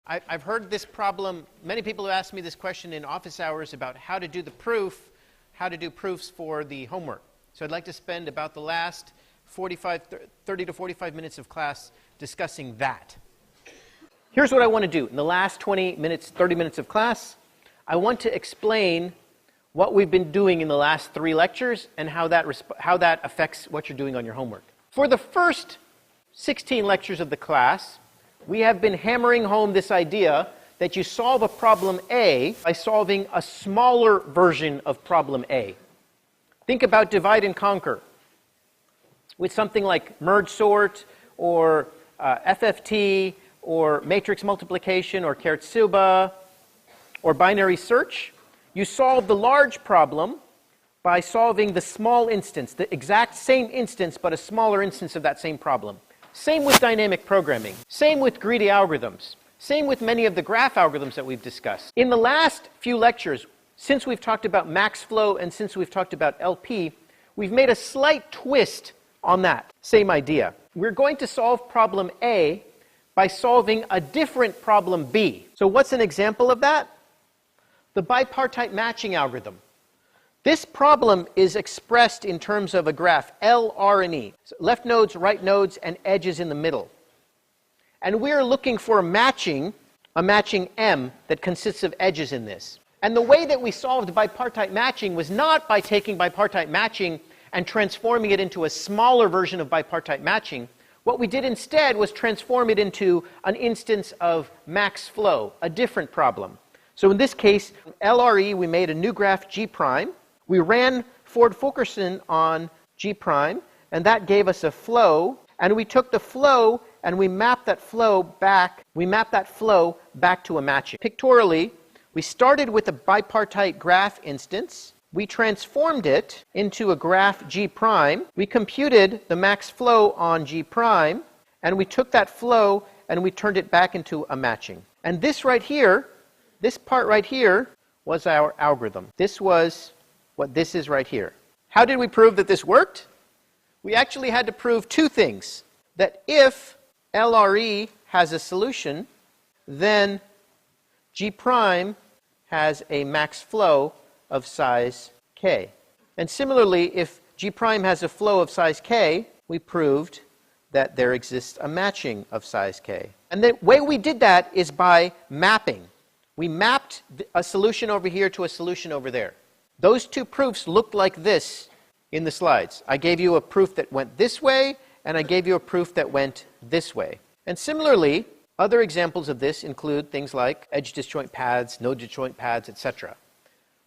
I've heard this problem, many people have asked me this question in office hours about how to do the proof, how to do proofs for the homework. So I'd like to spend about the last 30 to 45 minutes of class discussing that. Here's what I want to do. In the last 20 minutes, 30 minutes of class, I want to explain what we've been doing in the last 3 lectures and how that affects what you're doing on your homework. For the first 16 lectures of the class, we have been hammering home this idea that you solve a problem A by solving a smaller version of problem A. Think about divide and conquer with something like merge sort or FFT or matrix multiplication or Kertsuba or binary search. You solve the large problem by solving the small instance, the exact same instance but a smaller instance of that same problem. Same with dynamic programming. Same with greedy algorithms. Same with many of the graph algorithms that we've discussed. In the last few lectures, since we've talked about max flow and since we've talked about LP, we've made a slight twist on that same idea. We're going to solve problem A by solving a different problem B. So what's an example of that? The bipartite matching algorithm. This problem is expressed in terms of a graph L, R, and E. So left nodes, right nodes, and edges in the middle. And we're looking for a matching M that consists of edges in this. And the way that we solved bipartite matching was not by taking bipartite matching and transforming it into a smaller version of bipartite matching. What we did instead was transform it into an instance of max flow, a different problem. So in this case, LRE, we made a new graph G prime. We ran Ford-Fulkerson on G prime, and that gave us a flow. And we took the flow and we mapped that flow back. We mapped that flow back to a matching. Pictorially, we started with a bipartite graph instance. We transformed it into a graph G prime. We computed the max flow on G prime, and we took that flow and we turned it back into a matching. And this right here, this part right here, was our algorithm. This was what this is right here. How did we prove that this worked? We actually had to prove 2 things. That if LRE has a solution, then G prime has a max flow of size k. And similarly, if G prime has a flow of size k, we proved that there exists a matching of size k. And the way we did that is by mapping. We mapped a solution over here to a solution over there. Those 2 proofs looked like this in the slides. I gave you a proof that went this way, and I gave you a proof that went this way. And similarly, other examples of this include things like edge disjoint paths, node disjoint paths, etc.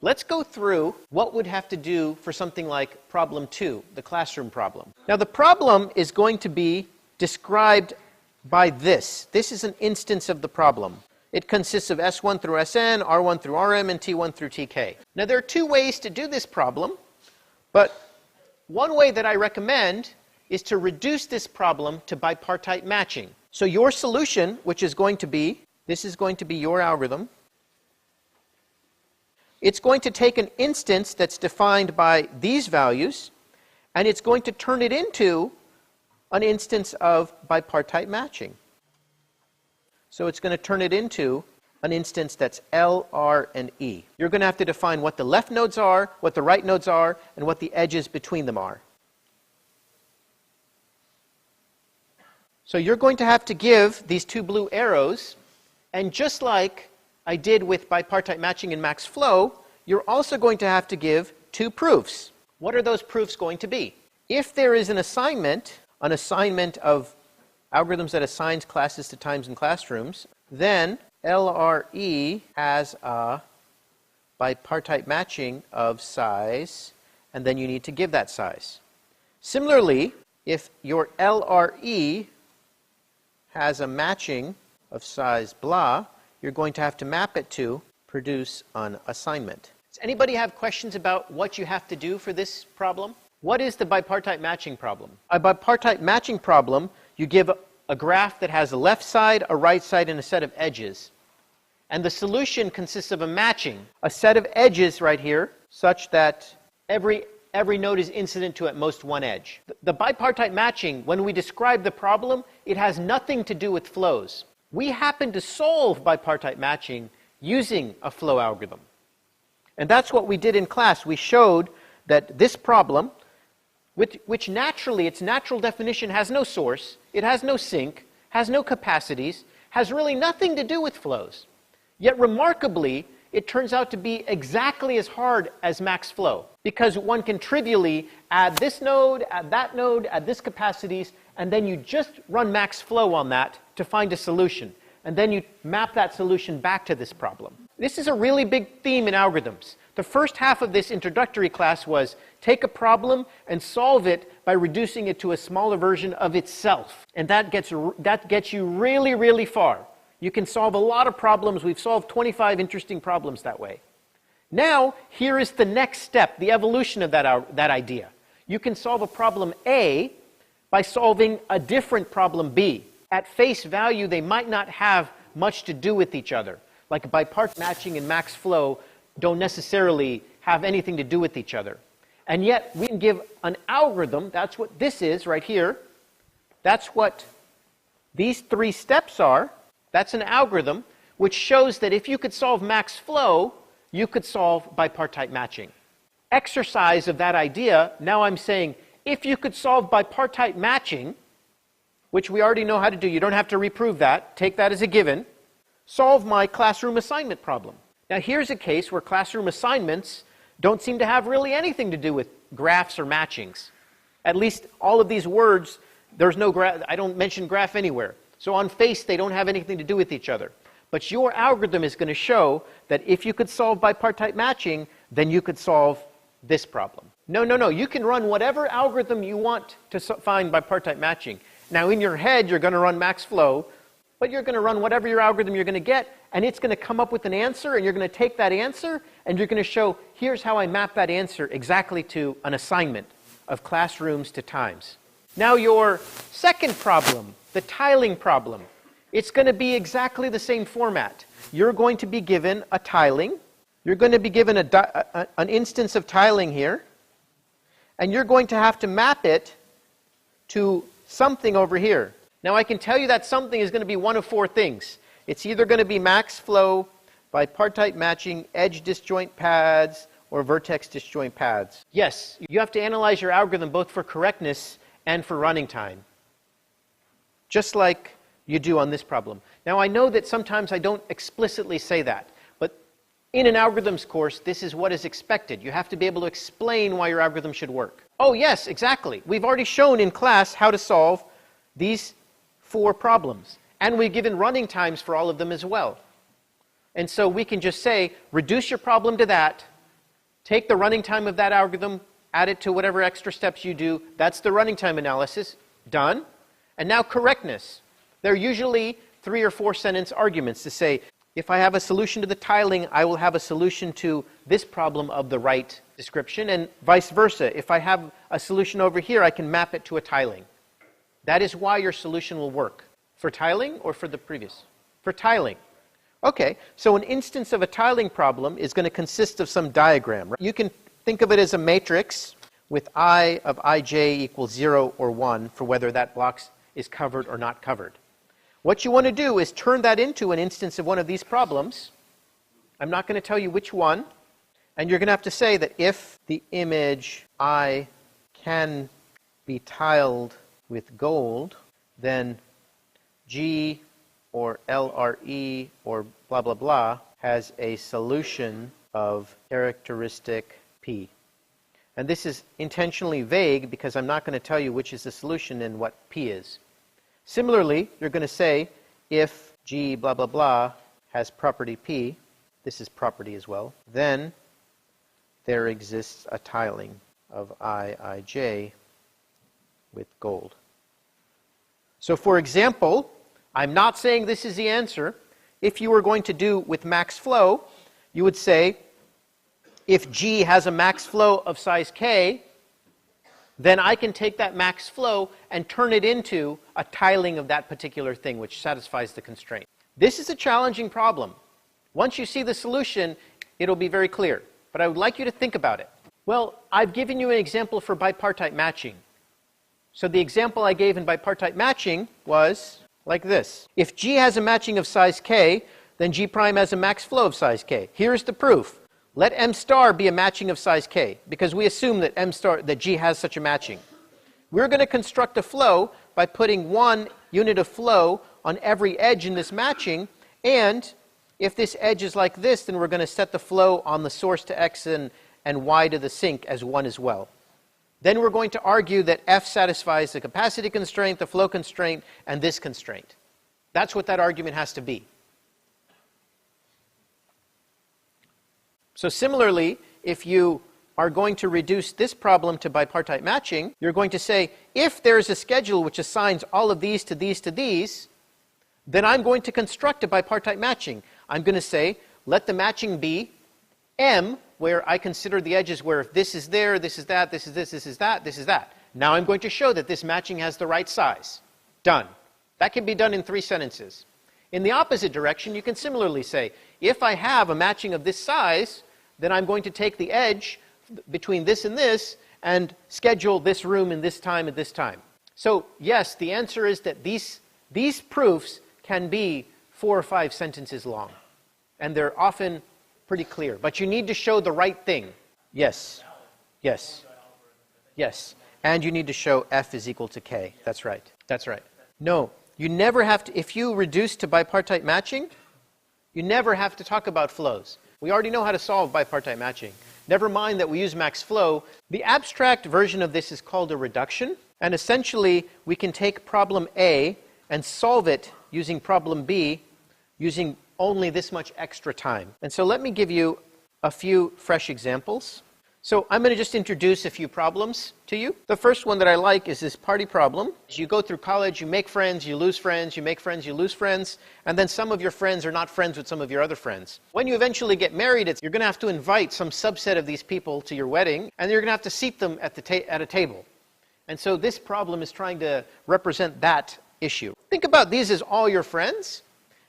Let's go through what would have to do for something like problem 2, the classroom problem. Now the problem is going to be described by this. This is an instance of the problem. It consists of S1 through Sn, R1 through Rm, and T1 through Tk. Now there are 2 ways to do this problem, but one way that I recommend is to reduce this problem to bipartite matching. So your solution, which is going to be, this is going to be your algorithm. It's going to take an instance that's defined by these values, and it's going to turn it into an instance of bipartite matching. So it's going to turn it into an instance that's L, R, and E. You're going to have to define what the left nodes are, what the right nodes are, and what the edges between them are. So you're going to have to give these 2 blue arrows, and just like I did with bipartite matching and max flow, you're also going to have to give 2 proofs. What are those proofs going to be? If there is an assignment of algorithms that assigns classes to times in classrooms, then LRE has a bipartite matching of size, and then you need to give that size. Similarly, if your LRE has a matching of size blah, you're going to have to map it to produce an assignment. Does anybody have questions about what you have to do for this problem? What is the bipartite matching problem? A bipartite matching problem, you give a graph that has a left side, a right side, and a set of edges. And the solution consists of a matching, a set of edges right here, such that every node is incident to at most 1 edge. The bipartite matching, when we describe the problem, it has nothing to do with flows. We happen to solve bipartite matching using a flow algorithm. And that's what we did in class. We showed that this problem, which naturally, its natural definition has no source, it has no sink, has no capacities, has really nothing to do with flows. Yet remarkably, it turns out to be exactly as hard as max flow, because one can trivially add this node, add this capacities, and then you just run max flow on that to find a solution. And then you map that solution back to this problem. This is a really big theme in algorithms. The first half of this introductory class was take a problem and solve it by reducing it to a smaller version of itself. And that gets you really, really far. You can solve a lot of problems. We've solved 25 interesting problems that way. Now, here is the next step, the evolution of that idea. You can solve a problem A by solving a different problem B. At face value, they might not have much to do with each other. Like bipartite matching and max flow don't necessarily have anything to do with each other. And yet, we can give an algorithm, that's what this is right here. That's what these three steps are. That's an algorithm which shows that if you could solve max flow, you could solve bipartite matching. Exercise of that idea, now I'm saying, if you could solve bipartite matching, which we already know how to do, you don't have to reprove that, take that as a given, solve my classroom assignment problem. Now here's a case where classroom assignments don't seem to have really anything to do with graphs or matchings. At least all of these words, there's no graph, I don't mention graph anywhere. So on face, they don't have anything to do with each other. But your algorithm is going to show that if you could solve bipartite matching, then you could solve this problem. No, you can run whatever algorithm you want to find bipartite matching. Now in your head, you're going to run max flow, but you're going to run whatever your algorithm you're going to get, and it's going to come up with an answer, and you're going to take that answer, and you're going to show, here's how I map that answer exactly to an assignment of classrooms to times. Now your second problem, the tiling problem, it's going to be exactly the same format. You're going to be given a tiling. You're going to be given an instance of tiling here, and you're going to have to map it to something over here. Now I can tell you that something is going to be one of four things. It's either going to be max flow, bipartite matching, edge disjoint pads, or vertex disjoint pads. Yes, you have to analyze your algorithm both for correctness and for running time, just like you do on this problem. Now I know that sometimes I don't explicitly say that, but in an algorithms course, this is what is expected. You have to be able to explain why your algorithm should work. Oh yes, exactly. We've already shown in class how to solve these four problems, and we've given running times for all of them as well. And so we can just say, reduce your problem to that, take the running time of that algorithm, add it to whatever extra steps you do. That's the running time analysis. Done. And now correctness. They're usually 3 or 4 sentence arguments to say, if I have a solution to the tiling, I will have a solution to this problem of the right description, and vice versa. If I have a solution over here, I can map it to a tiling. That is why your solution will work. For tiling or for the previous? For tiling. Okay, so an instance of a tiling problem is going to consist of some diagram. You can think of it as a matrix with I of ij equals 0 or 1 for whether that block is covered or not covered. What you want to do is turn that into an instance of one of these problems. I'm not going to tell you which one. And you're going to have to say that if the image I can be tiled with gold, then G or LRE or blah, blah, blah has a solution of characteristic P. And this is intentionally vague because I'm not going to tell you which is the solution and what P is. Similarly, you're going to say if G blah, blah, blah has property P, this is property as well, then there exists a tiling of Ij with gold. So for example, I'm not saying this is the answer. If you were going to do with max flow, you would say if G has a max flow of size K, then I can take that max flow and turn it into a tiling of that particular thing which satisfies the constraint. This is a challenging problem. Once you see the solution, it'll be very clear. But I would like you to think about it. Well, I've given you an example for bipartite matching. So the example I gave in bipartite matching was, like this. If G has a matching of size k, then G prime has a max flow of size k. Here's the proof. Let M star be a matching of size k, because we assume that that G has such a matching. We're going to construct a flow by putting one unit of flow on every edge in this matching, and if this edge is like this, then we're going to set the flow on the source to x and y to the sink as 1 as well. Then we're going to argue that F satisfies the capacity constraint, the flow constraint, and this constraint. That's what that argument has to be. So similarly, if you are going to reduce this problem to bipartite matching, you're going to say, if there's a schedule which assigns all of these to these to these, then I'm going to construct a bipartite matching. I'm going to say, let the matching be M, where I consider the edges where if this is there, this is that, this is this, this is that, this is that. Now I'm going to show that this matching has the right size. Done. That can be done in 3 sentences. In the opposite direction, you can similarly say, if I have a matching of this size, then I'm going to take the edge between this and schedule this room in this time at this time. So yes, the answer is that these proofs can be 4 or 5 sentences long. And they're often pretty clear. But you need to show the right thing. Yes. Yes. Yes. And you need to show F is equal to K. That's right. That's right. No, you never have to, if you reduce to bipartite matching, you never have to talk about flows. We already know how to solve bipartite matching. Never mind that we use max flow. The abstract version of this is called a reduction. And essentially, we can take problem A and solve it using problem B using only this much extra time. And so let me give you a few fresh examples. So I'm going to just introduce a few problems to you. The first one that I like is this party problem. As you go through college, you make friends, you lose friends, you make friends, you lose friends, and then some of your friends are not friends with some of your other friends. When you eventually get married, you're going to have to invite some subset of these people to your wedding, and you're going to have to seat them at a table. And so this problem is trying to represent that issue. Think about these as all your friends.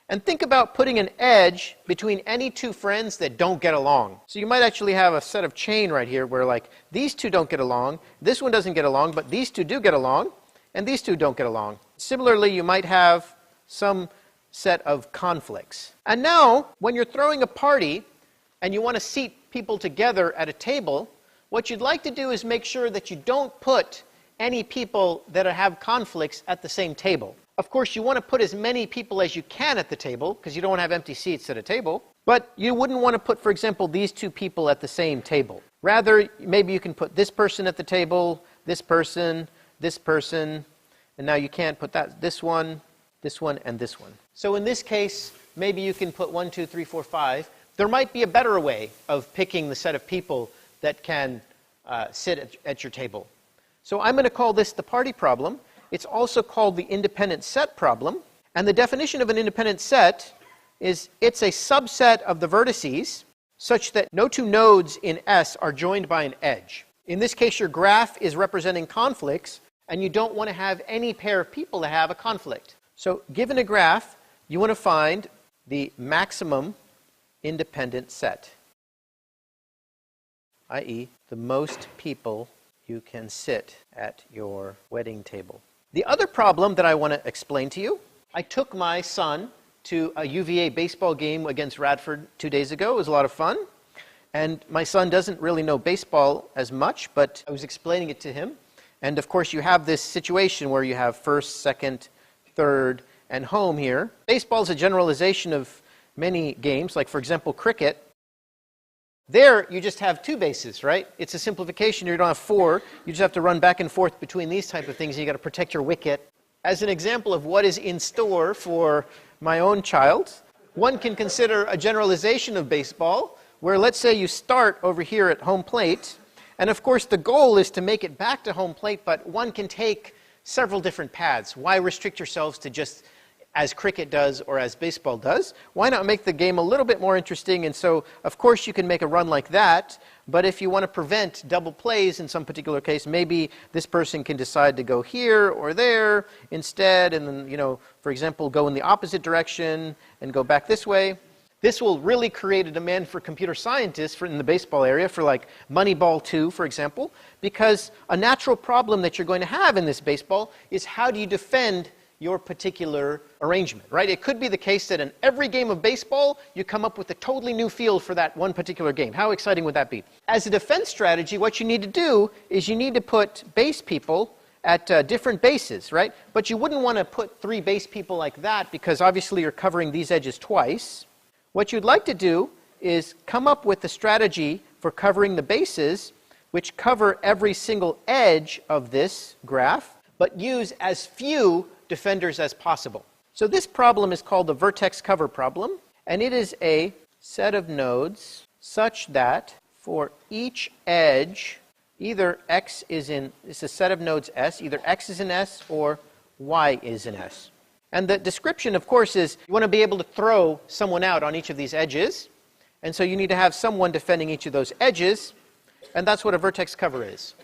And think about putting an edge between any 2 friends that don't get along. So you might actually have a set of chain right here where like these 2 don't get along, this one doesn't get along, but these 2 do get along, and these 2 don't get along. Similarly, you might have some set of conflicts. And now, when you're throwing a party and you want to seat people together at a table, what you'd like to do is make sure that you don't put any people that have conflicts at the same table. Of course, you want to put as many people as you can at the table, because you don't want to have empty seats at a table. But you wouldn't want to put, for example, these 2 people at the same table. Rather, maybe you can put this person at the table, this person, and now you can't put this one, and this one. So in this case, maybe you can put 1, 2, 3, 4, 5. There might be a better way of picking the set of people that can sit at your table. So I'm going to call this the party problem. It's also called the independent set problem. And the definition of an independent set is it's a subset of the vertices such that no 2 nodes in S are joined by an edge. In this case, your graph is representing conflicts, and you don't want to have any pair of people that have a conflict. So given a graph, you want to find the maximum independent set, i.e. the most people you can sit at your wedding table. The other problem that I want to explain to you, I took my son to a UVA baseball game against Radford 2 days ago. It was a lot of fun. And my son doesn't really know baseball as much, but I was explaining it to him. And of course, you have this situation where you have first, second, third, and home here. Baseball is a generalization of many games, like for example, cricket. There, you just have 2 bases, right? It's a simplification. You don't have 4. You just have to run back and forth between these type of things. You've got to protect your wicket. As an example of what is in store for my own child, one can consider a generalization of baseball, where let's say you start over here at home plate, and of course the goal is to make it back to home plate, but one can take several different paths. Why restrict yourselves to just as cricket does or as baseball does? Why not make the game a little bit more interesting? And so, of course, you can make a run like that, but if you want to prevent double plays in some particular case, maybe this person can decide to go here or there instead, and then, for example, go in the opposite direction and go back this way. This will really create a demand for computer scientists in the baseball area for like Moneyball 2, for example, because a natural problem that you're going to have in this baseball is how do you defend your particular arrangement, right? It could be the case that in every game of baseball, you come up with a totally new field for that one particular game. How exciting would that be? As a defense strategy, what you need to do is you need to put base people at different bases, right? But you wouldn't want to put 3 base people like that because obviously you're covering these edges twice. What you'd like to do is come up with a strategy for covering the bases which cover every single edge of this graph, but use as few defenders as possible. So this problem is called the vertex cover problem, and it is a set of nodes such that for each edge, either x is in, it's a set of nodes S, either x is in S or y is in S. And the description, of course, is you want to be able to throw someone out on each of these edges, and so you need to have someone defending each of those edges, and that's what a vertex cover is.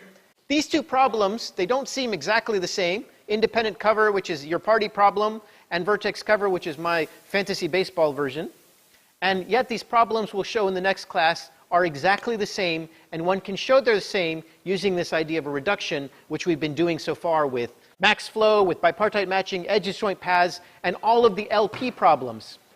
These two problems, they don't seem exactly the same. Independent cover, which is your party problem, and vertex cover, which is my fantasy baseball version. And yet these problems we'll show in the next class are exactly the same, and one can show they're the same using this idea of a reduction, which we've been doing so far with max flow, with bipartite matching, edge disjoint paths, and all of the LP problems.